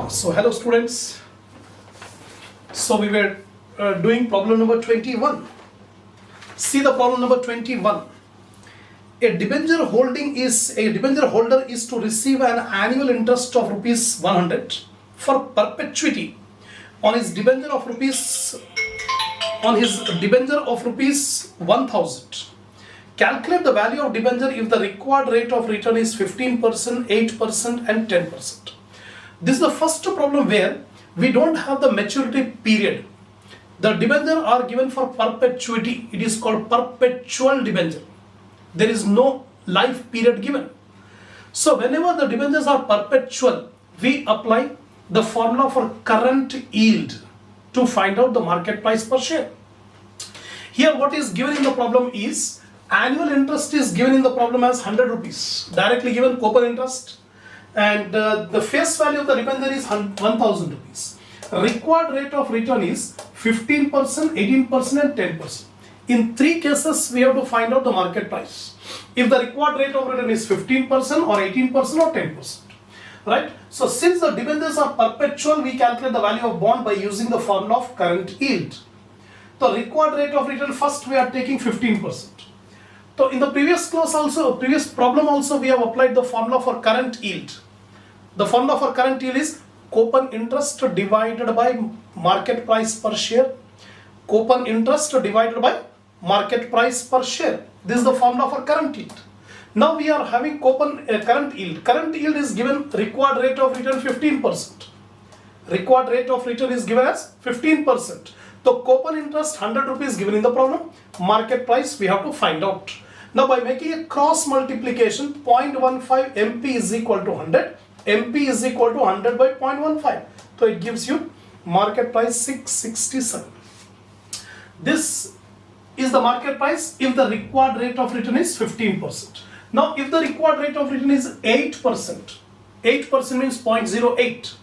So hello students. So we were doing problem number 21. See the problem number 21. A debenture holder is to receive an annual interest of rupees 100 for perpetuity on his debenture of rupees 1000. Calculate the value of debenture if the required rate of return is 15%, 8% and 10%. This is the first problem where we don't have the maturity period. The debenture are given for perpetuity. It is called perpetual debenture. There is no life period given. So whenever the debentures are perpetual, we apply the formula for current yield to find out the market price per share. Here what is given in the problem is annual interest is given in the problem as 100 rupees, directly given coupon interest, and the face value of the debenture is 1000 rupees. Required rate of return is 15%, 18% and 10%. In three cases we have to find out the market price. If the required rate of return is 15% or 18% or 10%. Right? So since the debentures are perpetual, we calculate the value of bond by using the formula of current yield. The required rate of return, first we are taking 15%. So in the previous problem also we have applied the formula for current yield. The formula for current yield is coupon interest divided by market price per share. Coupon interest divided by market price per share. This is the formula for current yield. Now we are having current yield. Current yield is given required rate of return 15%. Required rate of return is given as 15%. So coupon interest 100 rupees given in the problem. Market price we have to find out. Now by making a cross multiplication, 0.15 MP is equal to 100. MP is equal to 100 by 0.15. So it gives you market price 667. This is the market price if the required rate of return is 15%. Now if the required rate of return is 8%, 8% means 0.08.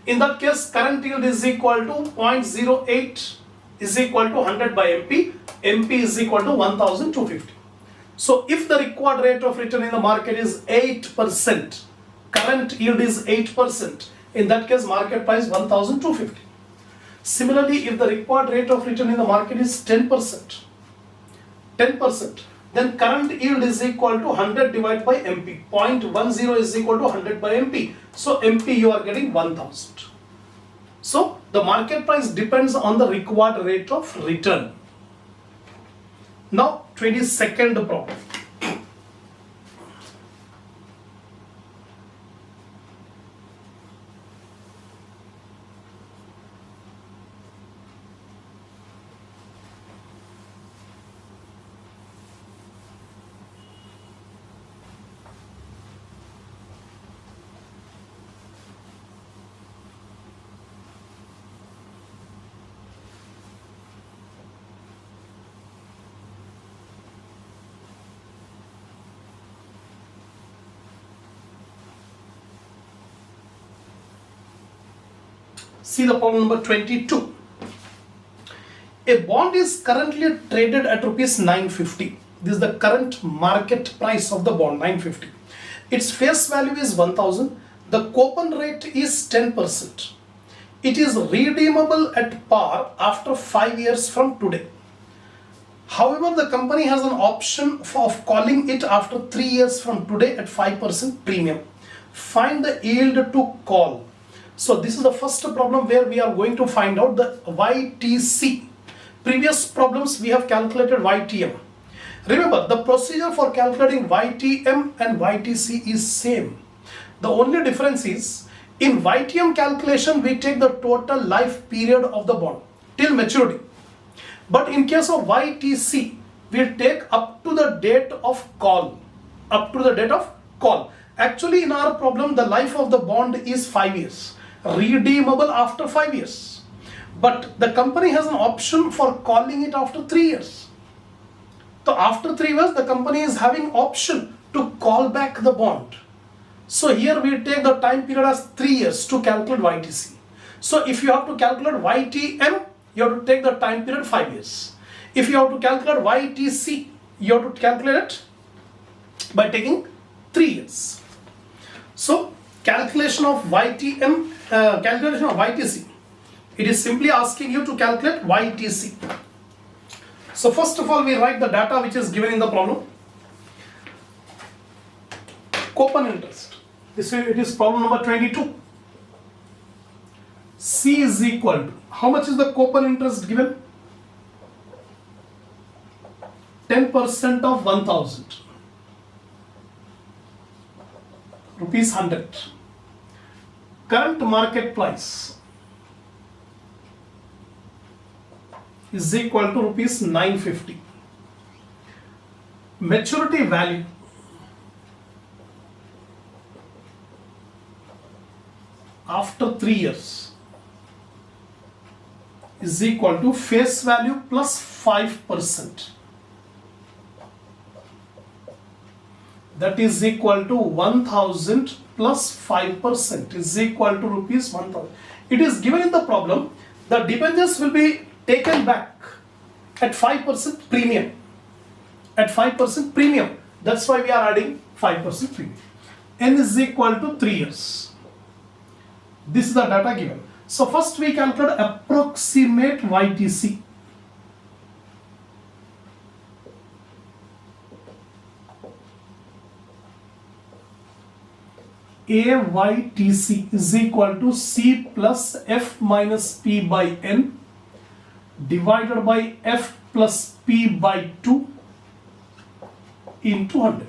In that case current yield is equal to 0.08 is equal to 100 by MP. MP is equal to 1250. So if the required rate of return in the market is 8%, current yield is 8%, in that case market price 1250. Similarly, if the required rate of return in the market is 10%, then current yield is equal to 100 divided by MP. 0.10 is equal to 100 by MP. So MP you are getting 1000. So the market price depends on the required rate of return. Now 22nd problem. See the problem number 22. A bond is currently traded at rupees 950. This is the current market price of the bond, 950. Its face value is 1000. The coupon rate is 10%. It is redeemable at par after 5 years from today. However, the company has an option of calling it after 3 years from today at 5% premium. Find the yield to call. So this is the first problem where we are going to find out the YTC. Previous problems we have calculated YTM. Remember, the procedure for calculating YTM and YTC is same. The only difference is in YTM calculation we take the total life period of the bond till maturity. But in case of YTC we take up to the date of call. Up to the date of call. Actually in our problem the life of the bond is 5 years. Redeemable after 5 years, but the company has an option for calling it after 3 years. So after 3 years the company is having option to call back the bond. So here we take the time period as 3 years to calculate YTC. So if you have to calculate YTM, you have to take the time period 5 years. If you have to calculate YTC, you have to calculate it by taking 3 years. So calculation of calculation of YTC. It is simply asking you to calculate YTC. So first of all, we write the data which is given in the problem. Coupon interest. It is problem number 22. C is equal to, how much is the coupon interest given? 10% of 1000. Rupees 100. Current market price is equal to rupees 950. Maturity value after 3 years is equal to face value plus 5%. That is equal to 1000 plus 5% is equal to rupees 1000. It is given in the problem, the debentures will be taken back at 5% premium. At 5% premium. That's why we are adding 5% premium. N is equal to 3 years. This is the data given. So first we calculate approximate YTC. AYTC is equal to C plus F minus P by N divided by F plus P by 2 into 100.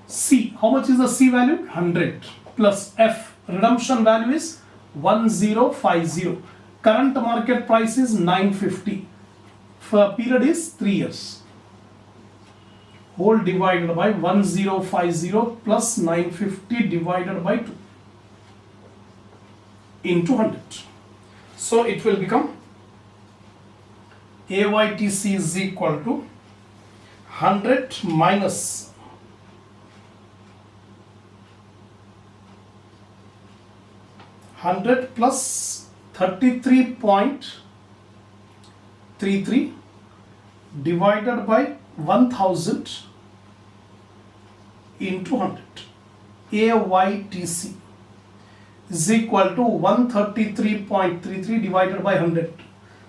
C, how much is the C value? 100 plus F, redemption value is 1050. Current market price is 950. For period is 3 years. Whole divided by 1050 plus 950 divided by 2 into 100. So it will become AYTC is equal to 100 minus 100 plus 33.33 divided by 1000 into 100. AYTC is equal to 133.33 divided by 100.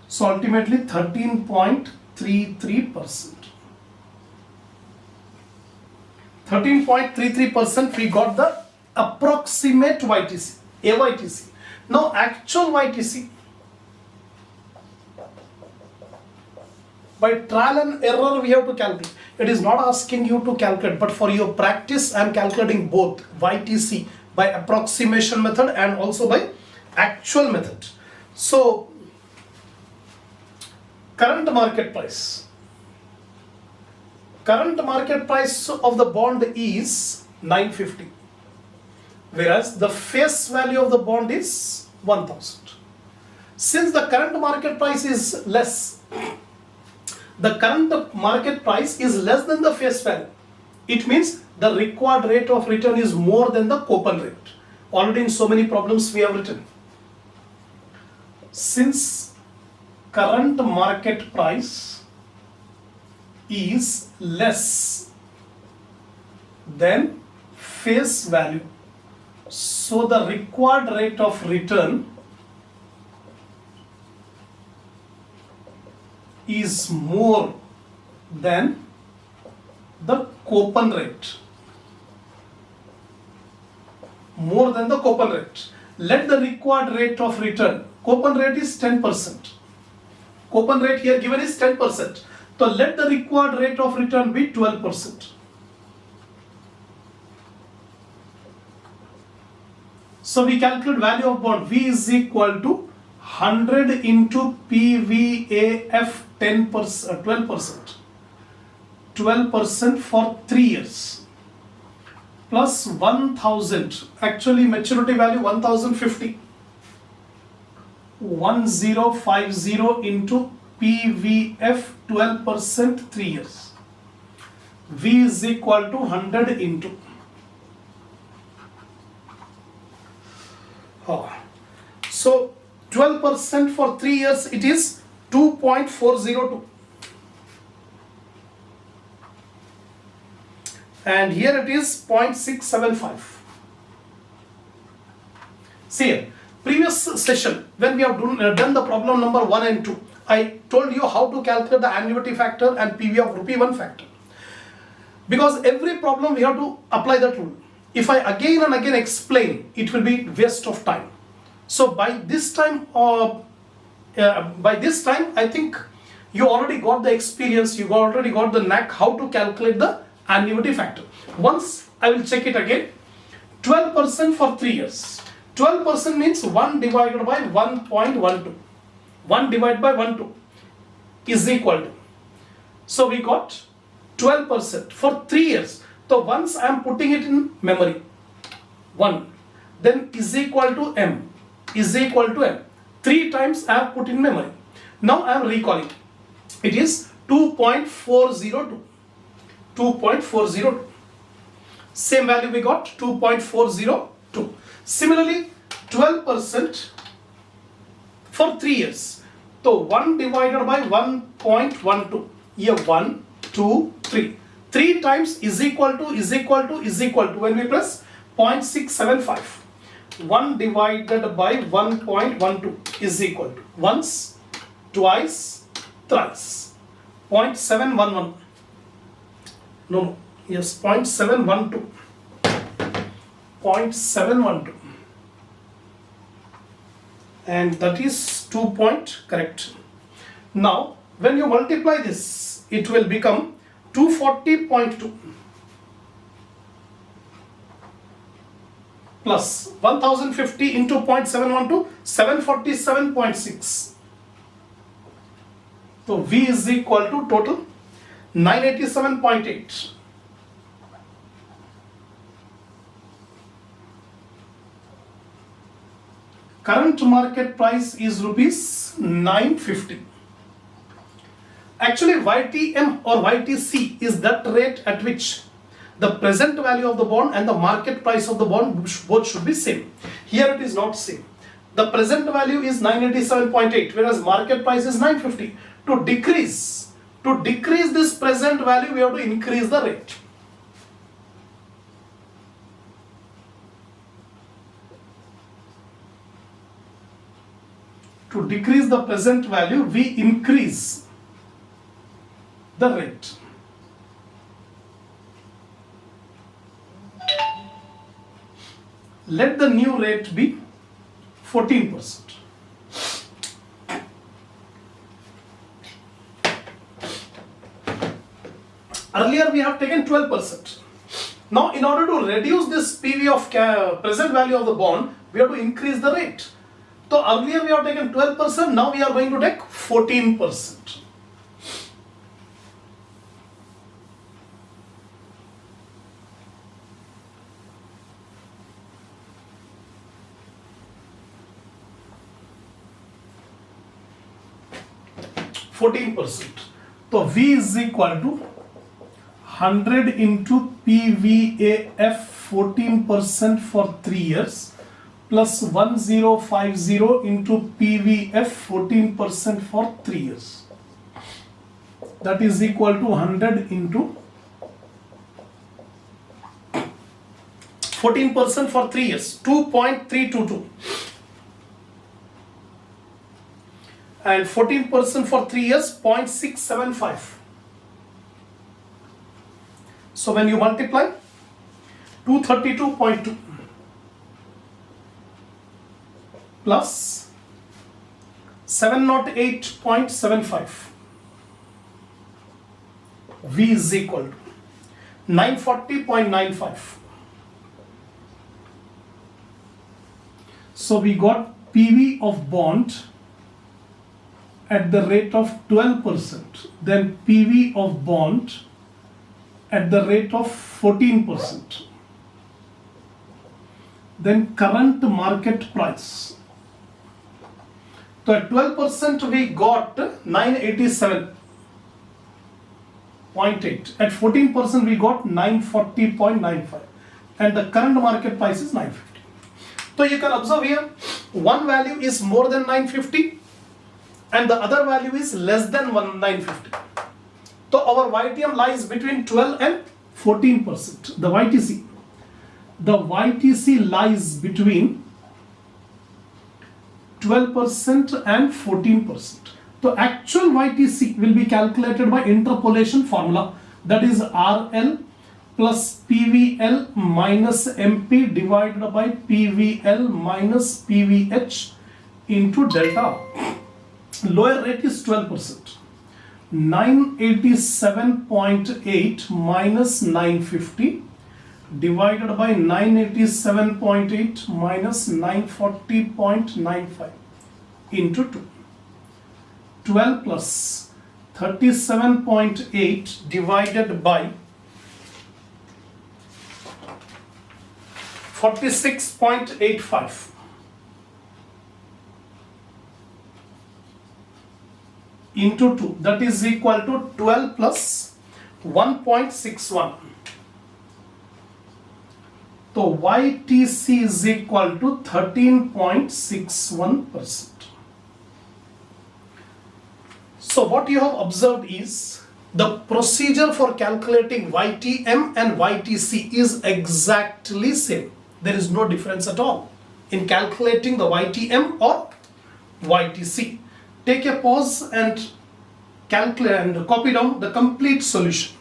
So ultimately 13.33%. 13.33% we got the approximate YTC, AYTC. Now actual YTC, by trial and error we have to calculate. It is not asking you to calculate, but for your practice I am calculating both YTC by approximation method and also by actual method. So current market price. Current market price of the bond is 950, whereas the face value of the bond is 1000. Since the current market price is less, the current market price is less than the face value. It means the required rate of return is more than the coupon rate. Already in so many problems we have written. Since current market price is less than face value, so the required rate of return is more than the coupon rate. More than the coupon rate. Let the required rate of return, coupon rate is 10%. Coupon rate here given is 10%. So let the required rate of return be 12%. So we calculate value of bond. V is equal to 100 into PVAF 10%, 12%. 12% for 3 years. Plus 1000. Actually maturity value 1050. 1050 into PVF 12% 3 years. V is equal to 100 into. So 12% for 3 years, it is 2.402. And here it is 0.675. See here, previous session when we have done the problem number 1 and 2, I told you how to calculate the annuity factor and PV of rupee 1 factor. Because every problem we have to apply that rule. If I again and again explain, it will be waste of time. So by this time I think you already got the experience, you already got the knack how to calculate the annuity factor. Once I will check it again. 12% for 3 years. 12% means 1 divided by 1.12. 1 divided by 12 is equal to. So we got 12% for 3 years. So once I am putting it in memory, 1, then is equal to M, is equal to M. 3 times I have put in memory. Now I am recalling. It is 2.402. 2.402. Same value we got, 2.402. Similarly, 12% for 3 years. So 1 divided by 1.12. Here 1, 2, 3. 3 times is equal to, is equal to, is equal to. When we press 0.675. 1 divided by 1.12 is equal to. Once, twice, thrice. 0.711. No. Yes, 0.712. 0.712. And that is 2 point correct. Now, when you multiply this, it will become 240.2 plus 1050 into 0.712, 747.6. So V is equal to total 987.8. Current market price is rupees 950. Actually, YTM or YTC is that rate at which the present value of the bond and the market price of the bond both should be same. Here it is not same. The present value is 987.8, whereas market price is 950. To decrease this present value, we have to increase the rate. To decrease the present value, we increase the rate. Let the new rate be 14%. Earlier we have taken 12%. Now in order to reduce this PV of present value of the bond, we have to increase the rate. So earlier we have taken 12%, now we are going to take 14%. So V is equal to 100 into PVAF 14% for 3 years plus 1050 into PVF 14% for 3 years. That is equal to 100 into 14% for 3 years, 2.322. And 14% for 3 years, 0.675. So when you multiply, 232.2 plus 708.75. V is equal to 940.95. So we got PV of bond at the rate of 12%, then PV of bond at the rate of 14%, then current market price. So at 12% we got 987.8, at 14% we got 940.95, and the current market price is 950. So you can observe here, one value is more than 950 and the other value is less than 950. So our YTM lies between 12 and 14%. The YTC lies between 12% and 14%. The actual YTC will be calculated by interpolation formula, that is RL plus PVL minus MP divided by PVL minus PVH into delta. Lower rate is 12%. 987.8 minus 950 divided by 987.8 minus 940.95 into 2. 12 plus 37.8 divided by 46.85 into 2, that is equal to 12 plus 1.61. So YTC is equal to 13.61%. So what you have observed is the procedure for calculating YTM and YTC is exactly same. There is no difference at all in calculating the YTM or YTC. Take a pause and calculate and copy down the complete solution.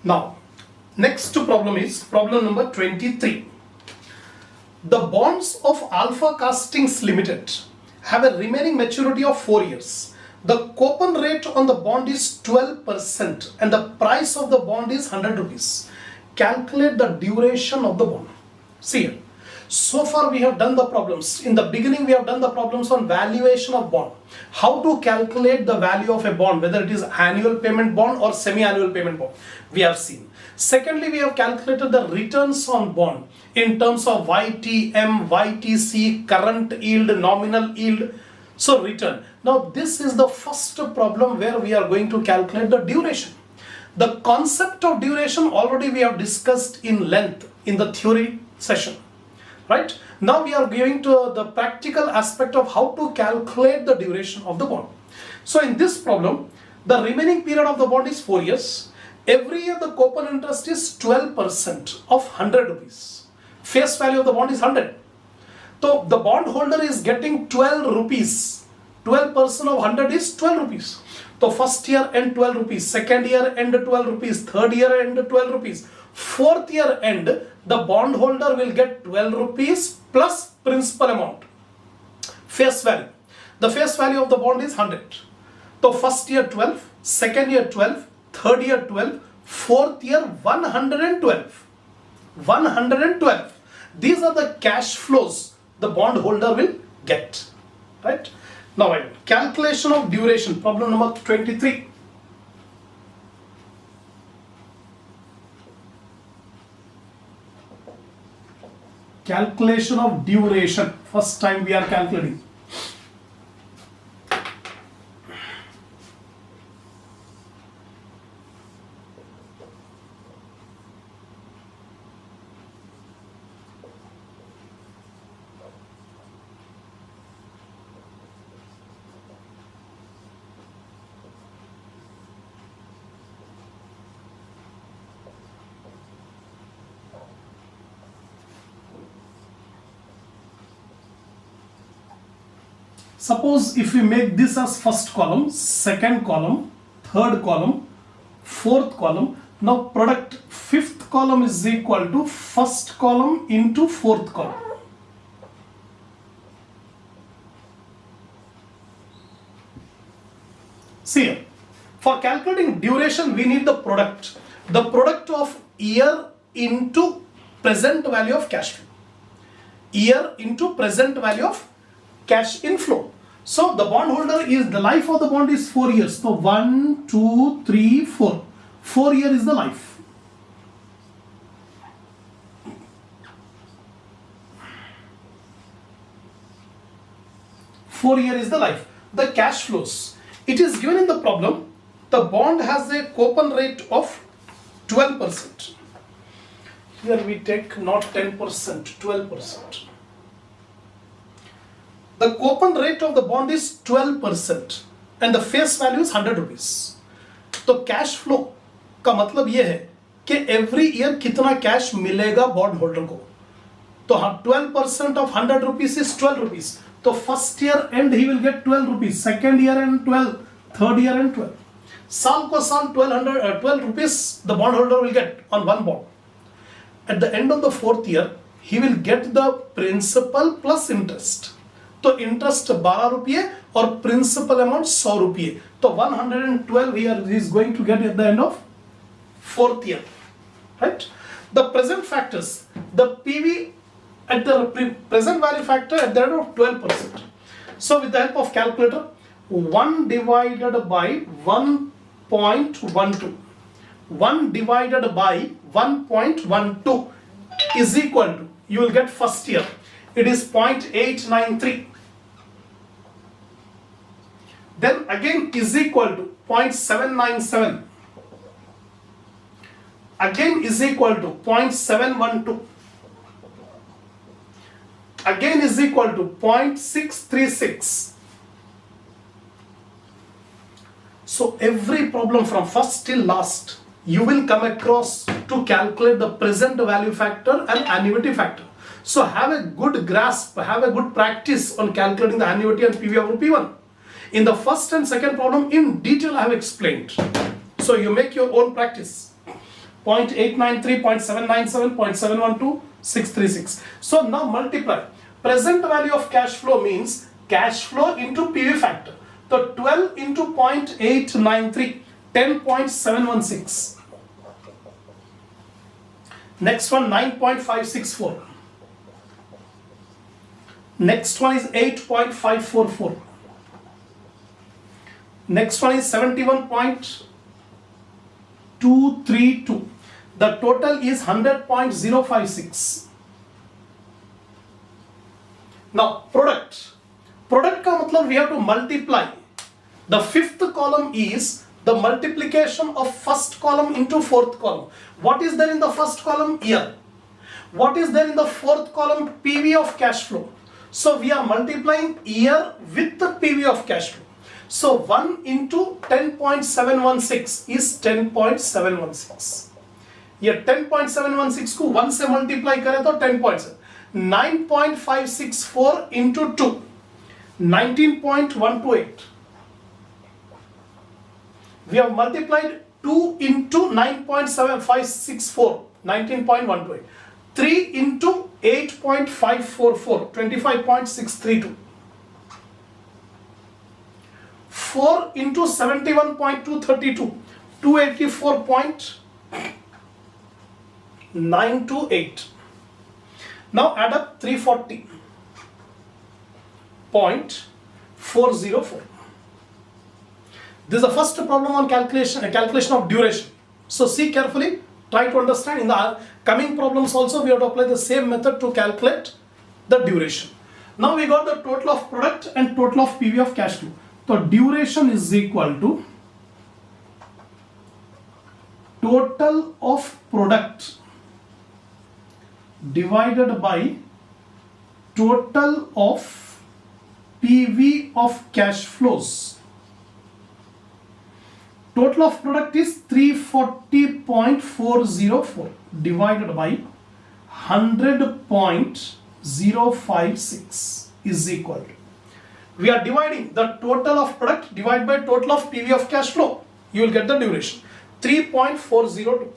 Now, next problem is problem number 23. The bonds of Alpha Castings Limited have a remaining maturity of 4 years. The coupon rate on the bond is 12% and the price of the bond is 100 rupees. Calculate the duration of the bond. See here. So far we have done the problems. In the beginning we have done the problems on valuation of bond. How to calculate the value of a bond, whether it is annual payment bond or semi-annual payment bond, we have seen. Secondly, we have calculated the returns on bond in terms of YTM, YTC, current yield, nominal yield. So return. Now this is the first problem where we are going to calculate the duration. The concept of duration already we have discussed in length in the theory session. Right? Now we are going to the practical aspect of how to calculate the duration of the bond. So in this problem, the remaining period of the bond is 4 years. Every year the coupon interest is 12% of 100 rupees. Face value of the bond is 100. So the bond holder is getting 12 rupees. 12% of 100 is 12 rupees. So first year end 12 rupees, second year end 12 rupees, third year end 12 rupees. Fourth year end, the bond holder will get 12 rupees plus principal amount. Face value. The face value of the bond is 100. So first year 12, second year 12, third year 12, fourth year 112. 112. These are the cash flows the bond holder will get. Right? Now, calculation of duration, problem number 23. Calculation of duration. First time we are calculating. Suppose if we make this as first column, second column, third column, fourth column. Now product fifth column is equal to first column into fourth column. See here, for calculating duration we need the product. The product of year into present value of cash flow. Year into present value of cash inflow. So the bond holder is, the life of the bond is 4 years. So 1, 2, 3, 4. 4 years is the life. 4 year is the life. The cash flows. It is given in the problem. The bond has a coupon rate of 12%. Here we take not 10%, 12%. The coupon rate of the bond is 12% and the face value is 100 rupees. तो cash flow का मतलब ये है कि every year कितना cash मिलेगा bond holder को. तो 12% ऑफ 100 रुपीज इज 12 रुपीज. तो first year and he will get 12 rupees, second year and 12, third year and 12. साल को साल 12 rupees the bond holder will get on one bond. At the end of the fourth year, he will get the principal plus interest. तो interest 12 रुपये और principal amount 100 रुपये. तो 112 here he is going to get at the end of fourth year. Right? The present factors, the PV at the present value factor at the end of 12%. So with the help of calculator, 1 divided by 1.12, 1 divided by 1.12 is equal to, you will get first year, it is 0.893. Then again is equal to 0.797. Again is equal to 0.712. Again is equal to 0.636. So every problem from first till last, you will come across to calculate the present value factor and annuity factor. So have a good grasp, have a good practice on calculating the annuity and PV over P1. In the first and second problem in detail I have explained. So you make your own practice. 0.893, 0.797, 0.712, 636. So now multiply. Present value of cash flow means cash flow into PV factor. So 12 into 0.893, 10.716. Next one 9.564. Next one is 8.544. Next one is 71.232. The total is 100.056. Now product. Product का मतलब we have to multiply. The fifth column is the multiplication of first column into fourth column. What is there in the first column? Year. What is there in the fourth column? PV of cash flow. So we are multiplying year with the PV of cash flow. So 1 into 10.716 is 10.716. ये 10.716 को 1 से multiply करें तो 10.7. 9.564 into 2, 19.128. We have multiplied 2 into 9.7564, 19.128. 3 into 8.544, 25.632. 4 into 71.232, 284.928. Now add up 340.404. This is the first problem on calculation of duration. So see carefully, try to understand. In the coming problems also we have to apply the same method to calculate the duration. Now we got the total of product and total of PV of cash flow. So duration is equal to total of product divided by total of PV of cash flows. Total of product is 340.404 divided by 100.056 is equal to. We are dividing the total of product divided by total of PV of cash flow. You will get the duration 3.402.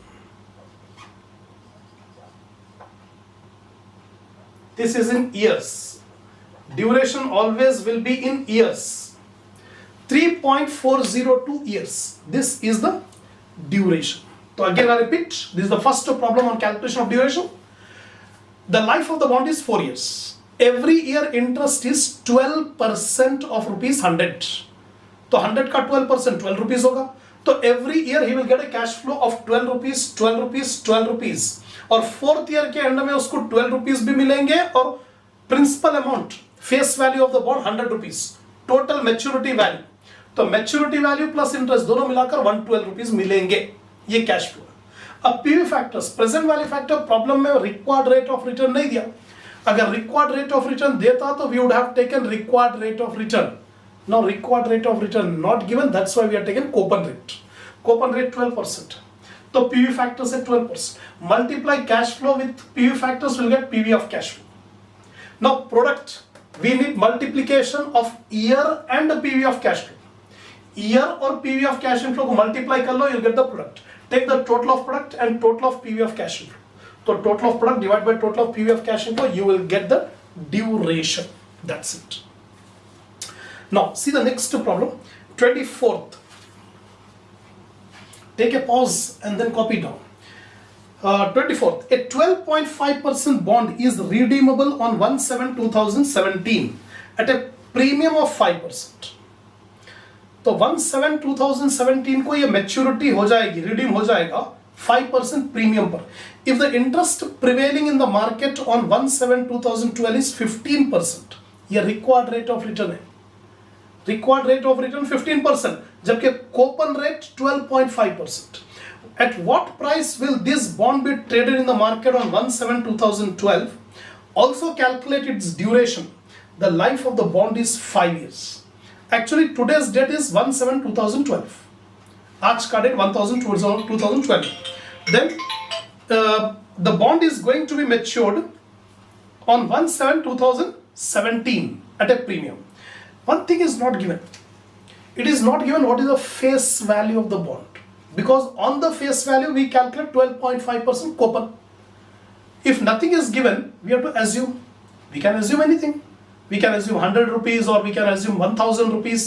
This is in years. Duration always will be in years. 3.402 years. This is the duration. So again I repeat, this is the first problem on calculation of duration. The life of the bond is 4 years. Every year interest is 12% of rupees 100. तो 100 का 12% 12 rupees होगा. तो every year he will get a cash flow of 12 rupees, 12 rupees, 12 rupees. और fourth year के end में उसको 12 rupees भी मिलेंगे और principal amount face value of the bond 100 rupees, total maturity value, तो मैच्योरिटी वैल्यू प्लस इंटरेस्ट दोनों मिलाकर 112 रुपीज मिलेंगे, ये कैश फ्लो। अब PV factors, present value factor problem में रिक्वायर्ड रेट ऑफ रिटर्न नहीं दिया, अगर रिक्वायर्ड रेट ऑफ रिटर्न देता तो we would have taken required rate of return, now required rate of return not given, that's why we are taking coupon rate 12%, so PV factors at 12%, multiply cash flow with PV factors, will get PV of cash flow. Now product, we need multiplication of year and the PV of cash flow, year or PV of cash inflow को multiply कर लो, you'll get the product, take the total of product and total of PV of cash inflow, so total of product divided by total of PV of cash inflow, you will get the duration, that's it. Now see the next problem, 24th. Take a pause and then copy down. 24th, a 12.5% bond is redeemable on 1/7/2017 at a premium of 5%. तो 1/7/2017 को ये maturity हो जाएगी, redeem हो जाएगा 5% premium पर. If the interest prevailing in the market on 1/7/2012 is 15%, ये required rate of return है. Required rate of return 15%, जबकि coupon rate 12.5%. At what price will this bond be traded in the market on 1/7/2012? Also calculate its duration. The life of the bond is 5 years. Actually, today's date is 1/7/2012. आज का date 1/2012. Then the bond is going to be matured on 1/7/2017 at a premium. One thing is not given. It is not given what is the face value of the bond, because on the face value we calculate 12.5% coupon. If nothing is given, we have to assume. We can assume anything. We can assume 100 rupees or we can assume 1000 rupees.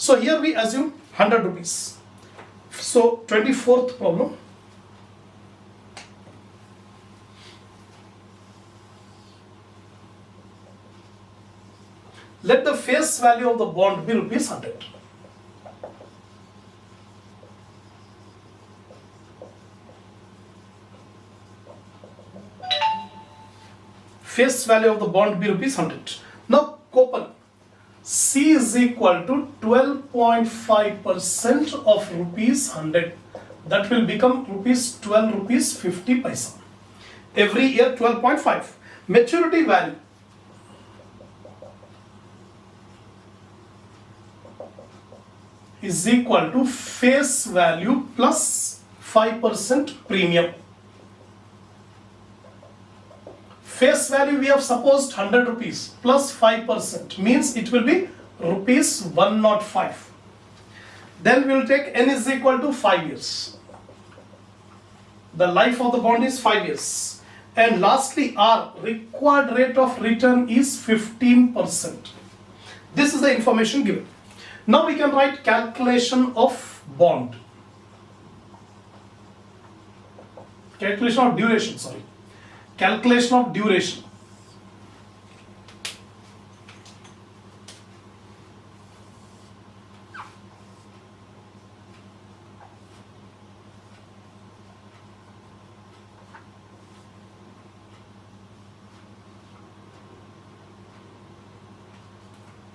So here we assume 100 rupees. So 24th problem. Let the face value of the bond be rupees 100. Face value of the bond be rupees 100. Now coupon, C is equal to 12.5% of rupees 100. That will become rupees 12 rupees 50 paisa. Every year 12.5. Maturity value, is equal to face value plus 5% premium. Face value we have supposed 100 rupees plus 5% means it will be rupees 105. Then we will take N is equal to 5 years. The life of the bond is 5 years. And lastly, R, required rate of return is 15%. This is the information given. Now we can write calculation of bond. Calculation of duration, sorry. Calculation of duration.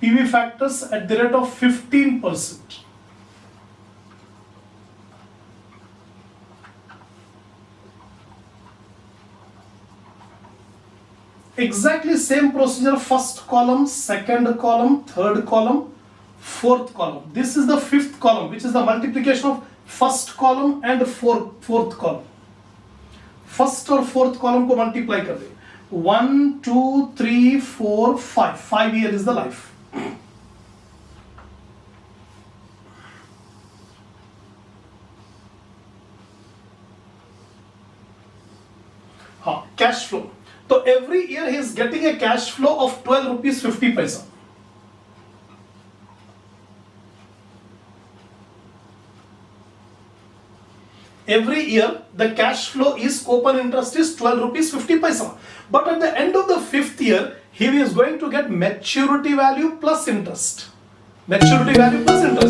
PV factors at the rate of 15%. Exactly same procedure, first column, second column, third column, fourth column. This is the fifth column, which is the multiplication of first column and fourth column. First और fourth column को multiply कर दे. 1, 2, 3, 4, 5. 5 year is the life. Cash flow. So every year he is getting a cash flow of 12 rupees 50 paisa. Every year the cash flow is coupon interest is 12 rupees 50 paisa. But at the end of the 5th year he is going to get maturity value plus interest. Maturity value plus interest.